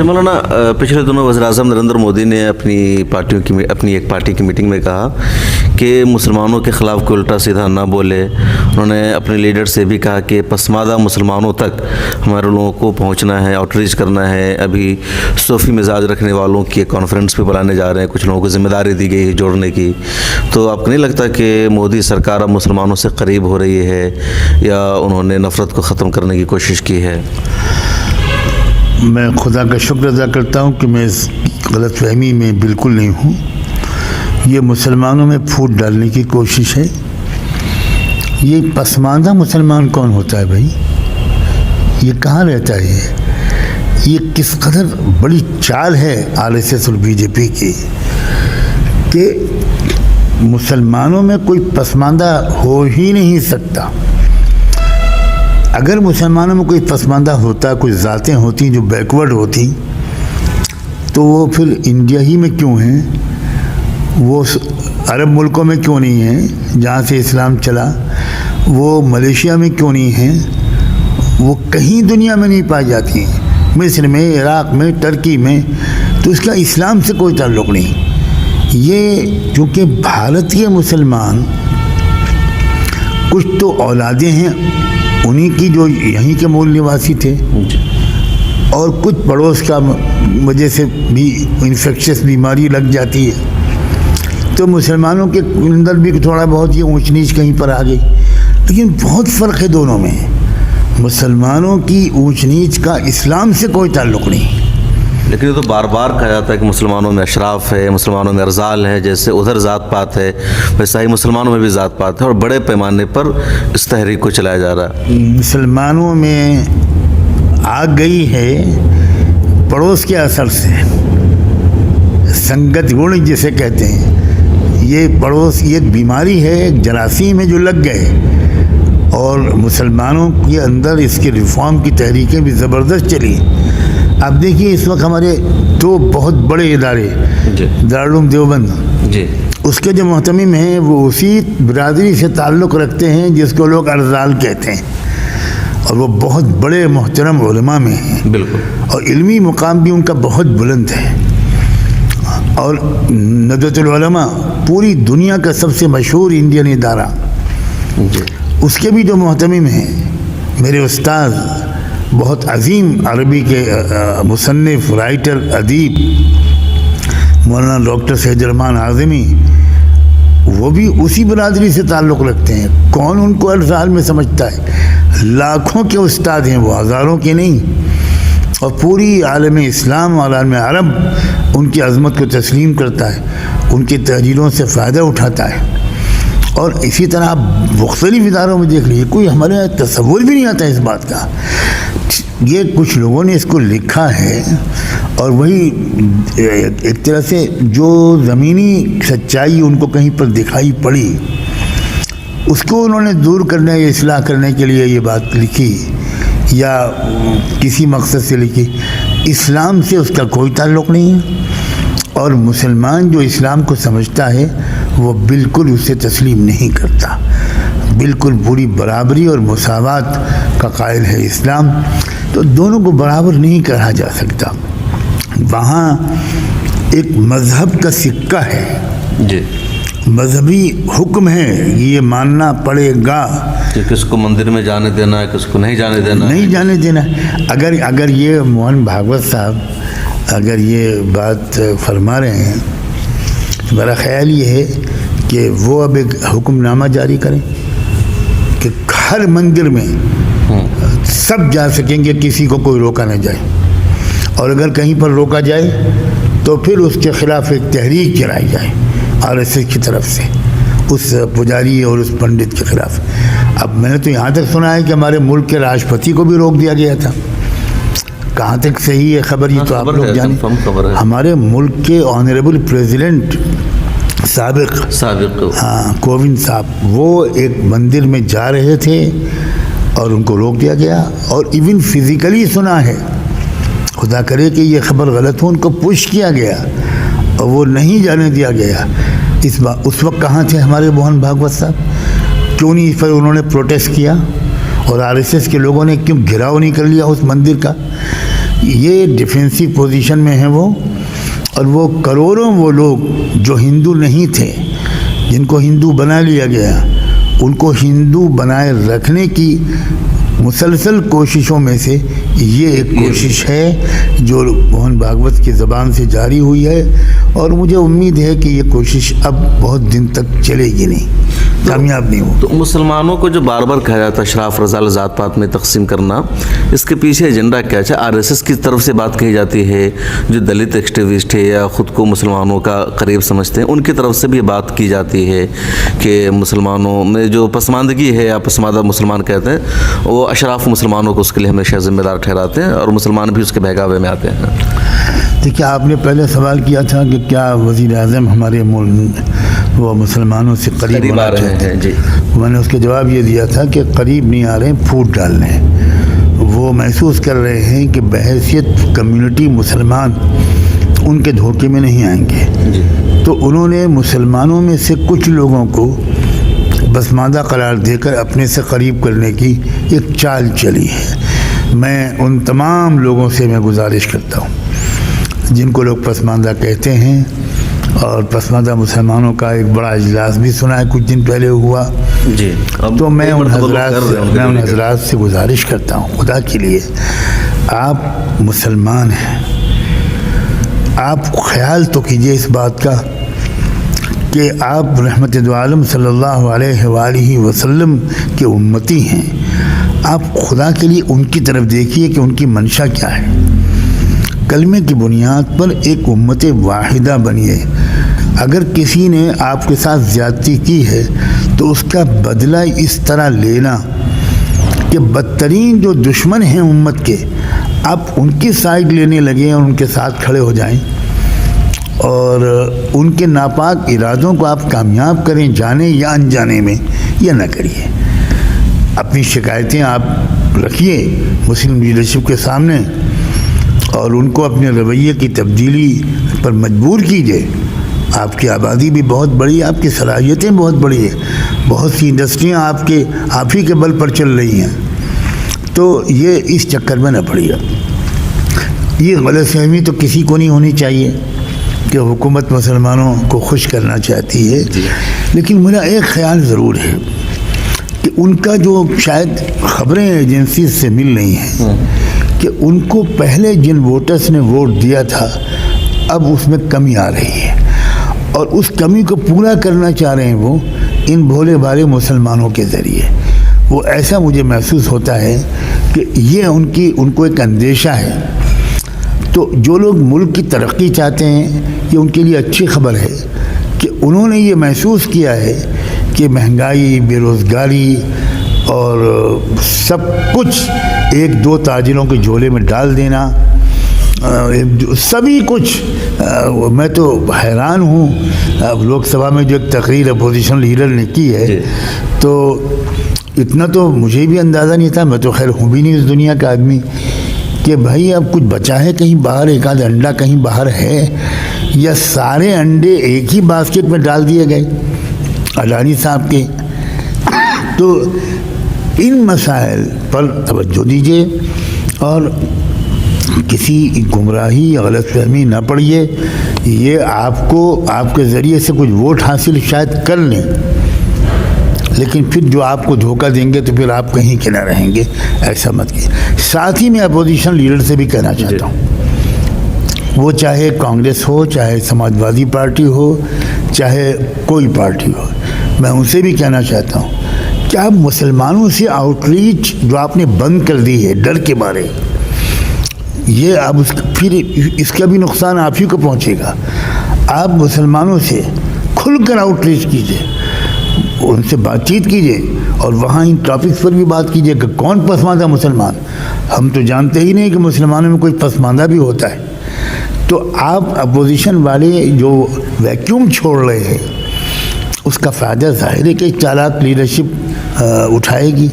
مولانا پچھلے دنوں وزیر اعظم نریندر مودی نے اپنی ایک پارٹی کی میٹنگ میں کہا کہ مسلمانوں کے خلاف کوئی الٹا سیدھا نہ بولے. انہوں نے اپنے لیڈر سے بھی کہا کہ پسماندہ مسلمانوں تک ہمارے لوگوں کو پہنچنا ہے, آؤٹ ریچ کرنا ہے. ابھی صوفی مزاج رکھنے والوں کی ایک کانفرنس پہ بلانے جا رہے ہیں, کچھ لوگوں کو ذمہ داری دی گئی ہے جوڑنے کی. تو آپ کو نہیں لگتا کہ مودی سرکار اب مسلمانوں سے قریب ہو رہی ہے یا انہوں نے نفرت کو ختم کرنے کی کوشش کی ہے؟ میں خدا کا شکر ادا کرتا ہوں کہ میں اس غلط فہمی میں بالکل نہیں ہوں. یہ مسلمانوں میں پھوٹ ڈالنے کی کوشش ہے. یہ پسماندہ مسلمان کون ہوتا ہے بھائی؟ یہ کہاں رہتا ہے؟ یہ کس قدر بڑی چال ہے RSS اور BJP کی کہ مسلمانوں میں کوئی پسماندہ ہو ہی نہیں سکتا. اگر مسلمانوں میں کوئی پسماندہ ہوتا, کوئی ذاتیں ہوتی جو بیکورڈ ہوتی, تو وہ پھر انڈیا ہی میں کیوں ہیں؟ وہ عرب ملکوں میں کیوں نہیں ہیں جہاں سے اسلام چلا؟ وہ ملیشیا میں کیوں نہیں ہیں؟ وہ کہیں دنیا میں نہیں پائی جاتی ہیں, مصر میں, عراق میں, ٹرکی میں. تو اس کا اسلام سے کوئی تعلق نہیں. یہ چونکہ بھارت کے مسلمان کچھ تو اولادیں ہیں انہی کی جو یہیں کے مول نواسی تھے, اور کچھ پڑوس کا وجہ سے بھی انفیکشس بیماری لگ جاتی ہے, تو مسلمانوں کے اندر بھی تھوڑا بہت یہ اونچ نیچ کہیں پر آ گئی. لیکن بہت فرق ہے دونوں میں. مسلمانوں کی اونچ نیچ کا اسلام سے کوئی تعلق نہیں. لیکن یہ تو بار بار کہا جاتا ہے کہ مسلمانوں میں اشراف ہے, مسلمانوں میں ارزال ہے. جیسے ادھر ذات پات ہے ویسا ہی مسلمانوں میں بھی ذات پات ہے, اور بڑے پیمانے پر اس تحریک کو چلایا جا رہا ہے. مسلمانوں میں آ گئی ہے پڑوس کے اثر سے, سنگت گڑ جسے کہتے ہیں. یہ پڑوس یہ ایک بیماری ہے, ایک جراثیم ہے جو لگ گئے, اور مسلمانوں کے اندر اس کے ریفارم کی تحریکیں بھی زبردست چلی. اب دیکھیے اس وقت ہمارے دو بہت بڑے ادارے, دارالعلوم دیوبند, اس کے جو محتمم ہیں وہ اسی برادری سے تعلق رکھتے ہیں جس کو لوگ ارزال کہتے ہیں, اور وہ بہت بڑے محترم علماء میں ہیں. بالکل. اور علمی مقام بھی ان کا بہت بلند ہے. اور ندوۃ العلماء پوری دنیا کا سب سے مشہور انڈین ادارہ, اس کے بھی جو محتمم ہیں میرے استاد, بہت عظیم عربی کے مصنف, رائٹر, ادیب مولانا ڈاکٹر سید الرحمان اعظمی, وہ بھی اسی برادری سے تعلق رکھتے ہیں. کون ان کو ارزال میں سمجھتا ہے؟ لاکھوں کے استاد ہیں وہ, ہزاروں کے نہیں. اور پوری عالم اسلام اور عالم عرب ان کی عظمت کو تسلیم کرتا ہے, ان کی تحریروں سے فائدہ اٹھاتا ہے. اور اسی طرح آپ مختلف اداروں میں دیکھ لیجیے, کوئی ہمارے یہاں تصور بھی نہیں آتا اس بات کا. یہ کچھ لوگوں نے اس کو لکھا ہے, اور وہی ایک طرح سے جو زمینی سچائی ان کو کہیں پر دکھائی پڑی, اس کو انہوں نے دور کرنے یا اصلاح کرنے کے لیے یہ بات لکھی, یا کسی مقصد سے لکھی. اسلام سے اس کا کوئی تعلق نہیں ہے, اور مسلمان جو اسلام کو سمجھتا ہے وہ بالکل اسے تسلیم نہیں کرتا. بالکل پوری برابری اور مساوات کا قائل ہے اسلام. تو دونوں کو برابر نہیں کہا جا سکتا. وہاں ایک مذہب کا سکہ ہے, مذہبی حکم ہے, یہ ماننا پڑے گا کہ کس کو مندر میں جانے دینا ہے, کس کو نہیں جانے دینا, نہیں جانے دینا. اگر یہ موہن بھاگوت صاحب اگر یہ بات فرما رہے ہیں, میرا خیال یہ ہے کہ وہ اب ایک حکم نامہ جاری کریں کہ ہر مندر میں سب جا سکیں گے, کسی کو کوئی روکا نہ جائے. اور اگر کہیں پر روکا جائے تو پھر اس کے خلاف ایک تحریک چلائی جائے RSS کی طرف سے, اس پجاری اور اس پنڈت کے خلاف. اب میں نے تو یہاں تک سنا ہے کہ ہمارے ملک کے راشٹرپتی کو بھی روک دیا گیا تھا. کہاں تک صحیح ہے خبر, یہ تو آپ لوگ جانیں. ہمارے ملک کے آنریبل پریزیڈنٹ سابق کووند صاحب, وہ ایک مندر میں جا رہے تھے اور ان کو روک دیا گیا. اور ایون فزیکلی سنا ہے, خدا کرے کہ یہ خبر غلط ہو, ان کو پش کیا گیا اور وہ نہیں جانے دیا گیا. اس وقت کہاں تھے ہمارے موہن بھاگوت صاحب؟ کیوں نہیں اس پر انہوں نے پروٹیسٹ کیا؟ اور RSS کے لوگوں نے کیوں گھراؤ نہیں کر لیا اس مندر کا؟ یہ ڈیفینسو پوزیشن میں ہیں وہ، اور وہ کروڑوں وہ لوگ جو ہندو نہیں تھے، جن کو ہندو بنا لیا گیا، ان کو ہندو بنائے رکھنے کی مسلسل کوششوں میں سے یہ ایک کوشش ہے جو موہن بھاگوت کی زبان سے جاری ہوئی ہے، اور مجھے امید ہے کہ یہ کوشش اب بہت دن تک چلے گی نہیں، کامیاب نہیں ہو۔ تو مسلمانوں کو جو بار بار کہا جاتا ہے اشراف رضا ذات پات میں تقسیم کرنا، اس کے پیچھے ایجنڈا کیا ہے؟ آر ایس ایس کی طرف سے بات کہی جاتی ہے، جو دلت ایکٹیوسٹ ہے یا خود کو مسلمانوں کا قریب سمجھتے ہیں ان کی طرف سے بھی بات کی جاتی ہے کہ مسلمانوں میں جو پسماندگی ہے یا پسماندہ مسلمان کہتے ہیں، وہ اشراف مسلمانوں کو اس کے لیے ہمیشہ ذمہ دار ٹھہراتے ہیں اور مسلمان بھی اس کے بہکاوے میں آتے ہیں۔ دیکھیے، آپ نے پہلے سوال کیا تھا کہ کیا وزیر اعظم ہمارے ملک وہ مسلمانوں سے قریب ہونا چاہتے ہیں؟ جی، میں نے اس کے جواب یہ دیا تھا کہ قریب نہیں آ رہے ہیں، پھوٹ ڈال رہے ہیں۔ وہ محسوس کر رہے ہیں کہ بحیثیت کمیونٹی مسلمان ان کے دھوکے میں نہیں آئیں گے، تو انہوں نے مسلمانوں میں سے کچھ لوگوں کو پسماندہ قرار دے کر اپنے سے قریب کرنے کی ایک چال چلی ہے۔ میں ان تمام لوگوں سے میں گزارش کرتا ہوں جن کو لوگ پسماندہ کہتے ہیں، اور پسماندہ مسلمانوں کا ایک بڑا اجلاس بھی سنا ہے کچھ دن پہلے ہوا، جی، تو میں ان حضرات سے گزارش کرتا ہوں، خدا کے لیے آپ مسلمان ہیں، آپ خیال تو کیجئے اس بات کا کہ آپ رحمت دو عالم صلی اللہ علیہ وآلہ وسلم کے امتی ہیں۔ آپ خدا کے لیے ان کی طرف دیکھیے کہ ان کی منشا کیا ہے۔ کلمے کی بنیاد پر ایک امت واحدہ بنیے۔ اگر کسی نے آپ کے ساتھ زیادتی کی ہے تو اس کا بدلہ اس طرح لینا کہ بدترین جو دشمن ہیں امت کے، آپ ان کی سائیڈ لینے لگیں اور ان کے ساتھ کھڑے ہو جائیں اور ان کے ناپاک ارادوں کو آپ کامیاب کریں، جانے یا انجانے میں، یہ نہ کریے۔ اپنی شکایتیں آپ رکھیے مسلم لیڈرشپ کے سامنے اور ان کو اپنے رویے کی تبدیلی پر مجبور کیجیے۔ آپ کی آبادی بھی بہت بڑی ہے، آپ کی صلاحیتیں بہت بڑی ہیں، بہت سی انڈسٹریاں آپ ہی کے بل پر چل رہی ہیں، تو یہ اس چکر میں نہ پڑیے۔ یہ غلط فہمی تو کسی کو نہیں ہونی چاہیے کہ حکومت مسلمانوں کو خوش کرنا چاہتی ہے، لیکن میرا ایک خیال ضرور ہے کہ ان کا جو شاید خبریں ایجنسیز سے مل رہی ہیں کہ ان کو پہلے جن ووٹرز نے ووٹ دیا تھا اب اس میں کمی آ رہی ہے، اور اس کمی کو پورا کرنا چاہ رہے ہیں وہ ان بھولے بھالے مسلمانوں کے ذریعے۔ وہ ایسا مجھے محسوس ہوتا ہے کہ یہ ان کو ایک اندیشہ ہے۔ تو جو لوگ ملک کی ترقی چاہتے ہیں، یہ ان کے لیے اچھی خبر ہے کہ انہوں نے یہ محسوس کیا ہے کہ مہنگائی، بے روزگاری اور سب کچھ ایک دو تاجروں کے جھولے میں ڈال دینا، سبھی کچھ۔ میں تو حیران ہوں، لوک سبھا میں جو ایک تقریر اپوزیشن لیڈر نے کی ہے، تو اتنا تو مجھے بھی اندازہ نہیں تھا، میں تو خیر ہوں بھی نہیں اس دنیا کا آدمی، کہ بھائی اب کچھ بچا ہے کہیں باہر، ایک آدھ انڈا کہیں باہر ہے، یا سارے انڈے ایک ہی باسکٹ میں ڈال دیے گئے اڈانی صاحب کے۔ تو ان مسائل پر توجہ دیجیے اور کسی گمراہی یا غلط فہمی نہ پڑیے۔ یہ آپ کے ذریعے سے کچھ ووٹ حاصل شاید کر لیں، لیکن پھر جو آپ کو دھوکہ دیں گے تو پھر آپ کہیں کے نہ رہیں گے، ایسا مت کیجیے۔ ساتھ ہی میں اپوزیشن لیڈر سے بھی کہنا چاہتا ہوں، وہ چاہے کانگریس ہو، چاہے سماجوادی پارٹی ہو، چاہے کوئی پارٹی ہو، میں ان سے بھی کہنا چاہتا ہوں کہ آپ مسلمانوں سے آؤٹ ریچ جو آپ نے بند کر دی ہے ڈر کے مارے، یہ اب پھر اس کا بھی نقصان آپ ہی کو پہنچے گا۔ آپ مسلمانوں سے کھل کر آؤٹ ریچ کیجیے، ان سے بات چیت کیجیے، اور وہاں ان ٹاپکس پر بھی بات کیجیے کہ کون پسماندہ مسلمان، ہم تو جانتے ہی نہیں کہ مسلمانوں میں کوئی پسماندہ بھی ہوتا ہے۔ تو آپ اپوزیشن والے جو ویکیوم چھوڑ رہے ہیں اس کا فائدہ ظاہر ہے کہ چالاک لیڈرشپ اٹھائے گی۔